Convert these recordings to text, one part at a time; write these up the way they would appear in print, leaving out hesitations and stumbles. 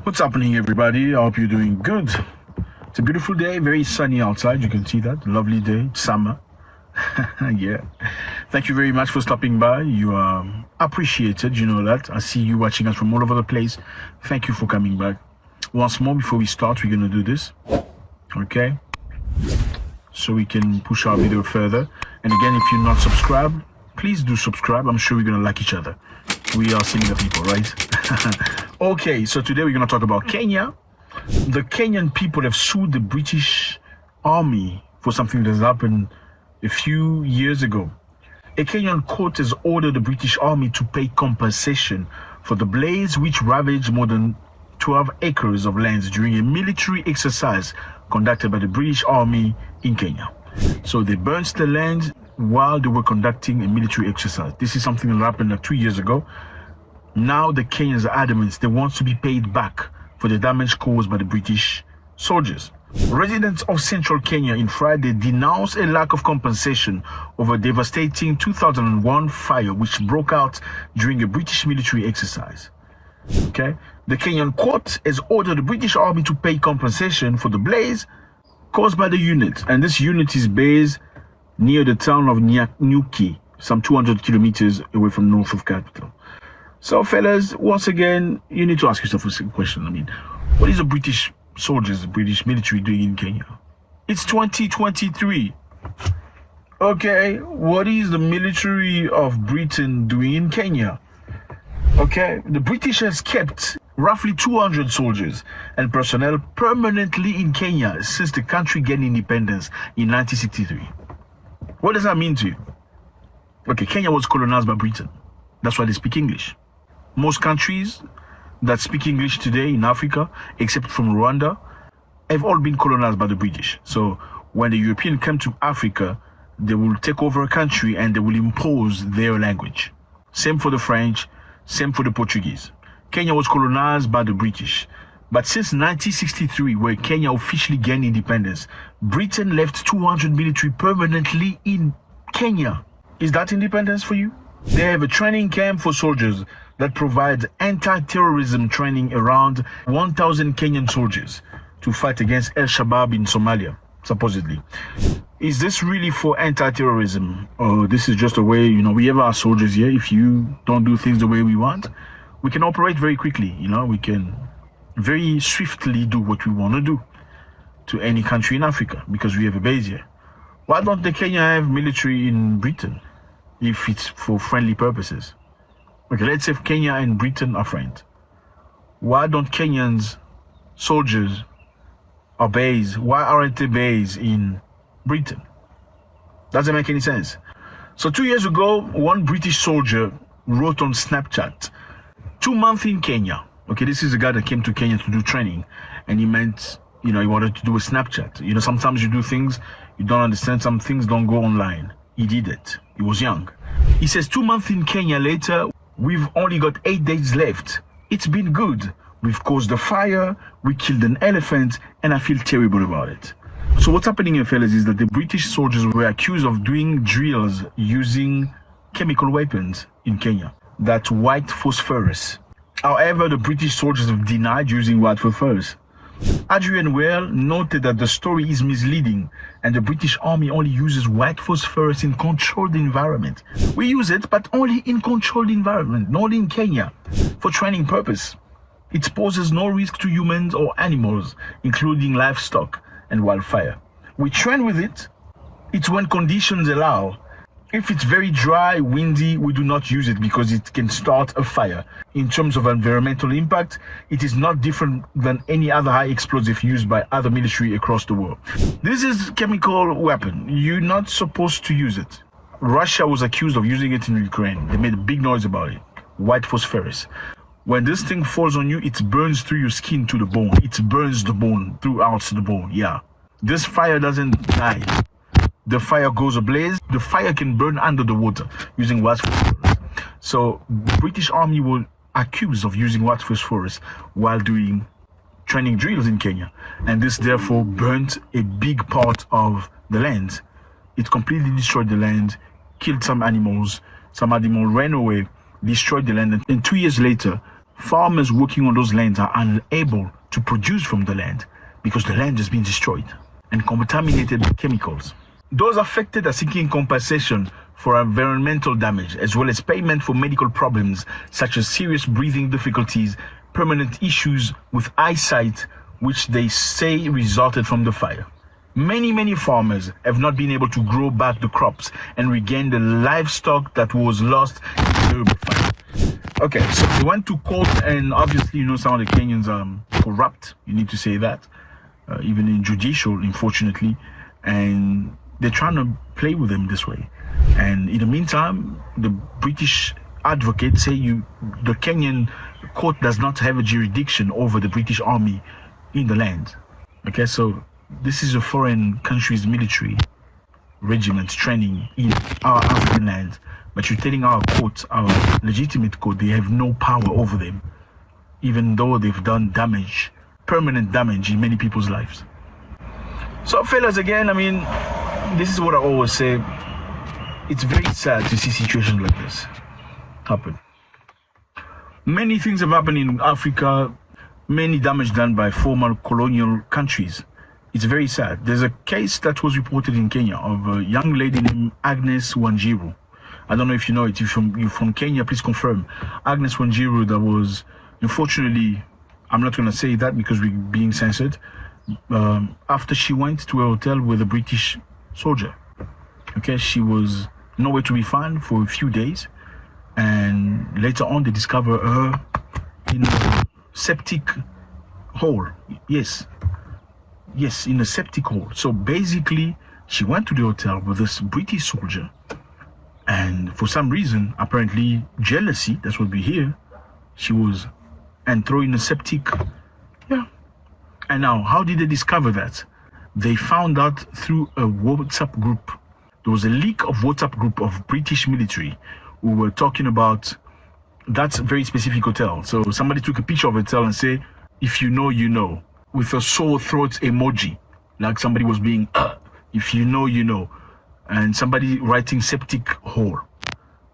What's happening, everybody? I hope you're doing good. It's a beautiful day, very sunny outside. You can see that. Lovely day. It's summer. Yeah. Thank you very much for stopping by. You are appreciated. You know that. I see you watching us from all over the place. Thank you for coming back. Once more, before we start, we're going to do this. Okay? So we can push our video further. And again, if you're not subscribed, please do subscribe. I'm sure we're going to like each other. We are similar people, right? Okay, so today we're going to talk about Kenya. The Kenyan people have sued the British Army for something that happened a few years ago. A Kenyan court has ordered the British Army to pay compensation for the blaze which ravaged more than 12 acres of lands during a military exercise conducted by the British Army in Kenya. So they burnt the land while they were conducting a military exercise. This is something that happened like 2 years ago. Now the Kenyans are adamant they want to be paid back for the damage caused by the British soldiers. Residents of central Kenya in Friday denounced a lack of compensation over a devastating 2001 fire which broke out during a British military exercise. Okay, the Kenyan court has ordered the British Army to pay compensation for the blaze caused by the unit, and this unit is based near the town of Nyuki, some 200 kilometers away from north of capital. So fellas, once again, you need to ask yourself a question. I mean, what is the British soldiers, the British military doing in Kenya? It's 2023. Okay, what is the military of Britain doing in Kenya? Okay, the British has kept roughly 200 soldiers and personnel permanently in Kenya since the country gained independence in 1963. What does that mean to you? Okay, Kenya was colonized by Britain. That's why they speak English. Most countries that speak English today in Africa, except from Rwanda, have all been colonized by the British. So when the Europeans come to Africa, they will take over a country and they will impose their language. Same for the French, same for the Portuguese. Kenya was colonized by the British. But since 1963, where Kenya officially gained independence, Britain left 200 military permanently in Kenya. Is that independence for you? They have a training camp for soldiers that provides anti-terrorism training around 1,000 Kenyan soldiers to fight against Al-Shabaab in Somalia, supposedly. Is this really for anti-terrorism? Or this is just a way, we have our soldiers here. If you don't do things the way we want, we can operate very quickly, we can very swiftly do what we want to do to any country in Africa because we have a base here. Why don't the Kenya have military in Britain if it's for friendly purposes? Okay, let's say Kenya and Britain are friends. Why don't Kenyans soldiers are based? Why aren't they based in Britain? Doesn't make any sense. So 2 years ago, one British soldier wrote on Snapchat, 2 months in Kenya. Okay, this is a guy that came to Kenya to do training, and he meant, he wanted to do a Snapchat. Sometimes you do things, you don't understand, some things don't go online. He did it. He was young. He says, 2 months in Kenya later, we've only got 8 days left. It's been good. We've caused a fire, we killed an elephant, and I feel terrible about it. So what's happening here, fellas, is that the British soldiers were accused of doing drills using chemical weapons in Kenya. That's white phosphorus. However, the British soldiers have denied using white phosphorus. Adrian Well noted that the story is misleading and the British Army only uses white phosphorus in controlled environment. We use it, but only in controlled environment, not in Kenya, for training purpose. It poses no risk to humans or animals, including livestock and wildfire. We train with it. It's when conditions allow. If it's very dry, windy, we do not use it because it can start a fire. In terms of environmental impact, it is not different than any other high explosive used by other military across the world. This is a chemical weapon. You're not supposed to use it. Russia was accused of using it in Ukraine. They made a big noise about it. White phosphorus. When this thing falls on you, it burns through your skin to the bone. It burns the bone throughout the bone, yeah. This fire doesn't die. The fire goes ablaze. The fire can burn under the water using white phosphorus. So the British Army were accused of using white phosphorus while doing training drills in Kenya. And this therefore burnt a big part of the land. It completely destroyed the land, killed some animals ran away, destroyed the land. And 2 years later, farmers working on those lands are unable to produce from the land because the land has been destroyed and contaminated with chemicals. Those affected are seeking compensation for environmental damage, as well as payment for medical problems such as serious breathing difficulties, permanent issues with eyesight, which they say resulted from the fire. Many farmers have not been able to grow back the crops and regain the livestock that was lost in the terrible fire. Okay, so they went to court, and obviously, some of the Kenyans are corrupt. You need to say that, even in judicial, unfortunately, and they're trying to play with them this way. And in the meantime, the British advocates say the Kenyan court does not have a jurisdiction over the British army in the land. Okay, so this is a foreign country's military regiment training in our African land, but you're telling our court, our legitimate court, they have no power over them, even though they've done damage, permanent damage in many people's lives. So fellas, again, this is what I always say. It's very sad to see situations like this happen. Many things have happened in Africa, many damage done by former colonial countries. It's very sad. There's a case that was reported in Kenya of a young lady named Agnes Wanjiru. I don't know if you know it. If you're from Kenya, please confirm. Agnes Wanjiru, that was, unfortunately, I'm not going to say that because we're being censored, after she went to a hotel with a British soldier. Okay, she was nowhere to be found for a few days, and later on they discover her in a septic hole. Yes, in a septic hole. So basically, she went to the hotel with this British soldier, and for some reason, apparently jealousy, that's what we hear, she was and thrown in a septic. Yeah. And now, how did they discover that? They found out through a WhatsApp group. There was a leak of WhatsApp group of British military who were talking about that very specific hotel. So somebody took a picture of the hotel and say, if you know, you know, with a sore throat emoji, like somebody was being, if you know, you know, and somebody writing septic hole.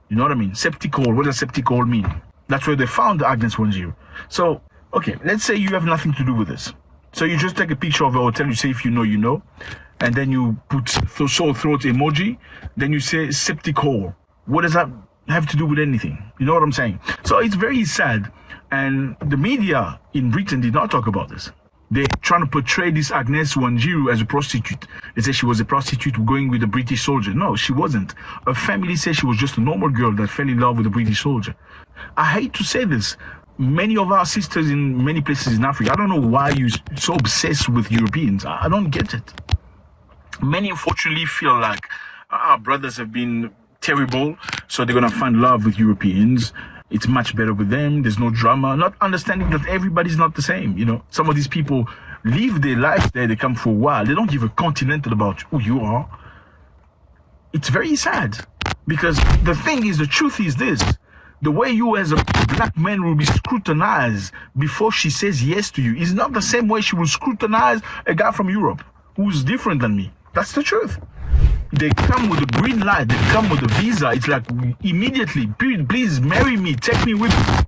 You know what I mean? Septic hole. What does septic hole mean? That's where they found Agnes Wanjiru. So, okay, let's say you have nothing to do with this. So you just take a picture of a hotel, you say, if you know, you know, and then you put sore throat emoji, then you say septic hole. What does that have to do with anything? You know what I'm saying? So it's very sad. And the media in Britain did not talk about this. They're trying to portray this Agnes Wanjiru as a prostitute. They say she was a prostitute going with a British soldier. No, she wasn't. Her family says she was just a normal girl that fell in love with a British soldier. I hate to say this. Many of our sisters in many places in Africa, I don't know why you're so obsessed with Europeans. I don't get it. Many unfortunately feel like our brothers have been terrible, so they're going to find love with Europeans. It's much better with them. There's no drama. Not understanding that everybody's not the same. Some of these people live their lives there. They come for a while. They don't give a continental about who you are. It's very sad because the thing is, the truth is this. The way you as a black man will be scrutinized before she says yes to you is not the same way she will scrutinize a guy from Europe who's different than me. That's the truth. They come with a green light. They come with a visa. It's like immediately, please marry me. Take me with you.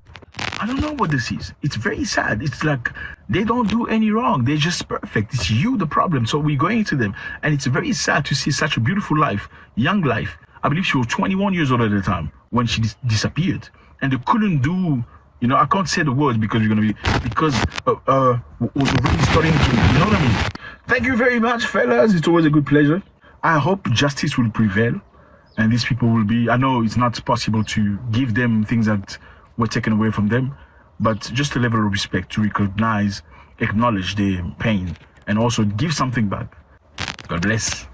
I don't know what this is. It's very sad. It's like they don't do any wrong. They're just perfect. It's you the problem. So we're going to them. And it's very sad to see such a beautiful life, young life. I believe she was 21 years old at the time when she disappeared. And they couldn't do, I can't say the words because was already starting to, you know what I mean? Thank you very much, fellas. It's always a good pleasure. I hope justice will prevail and these people will be, I know it's not possible to give them things that were taken away from them, but just a level of respect to recognize, acknowledge their pain and also give something back. God bless.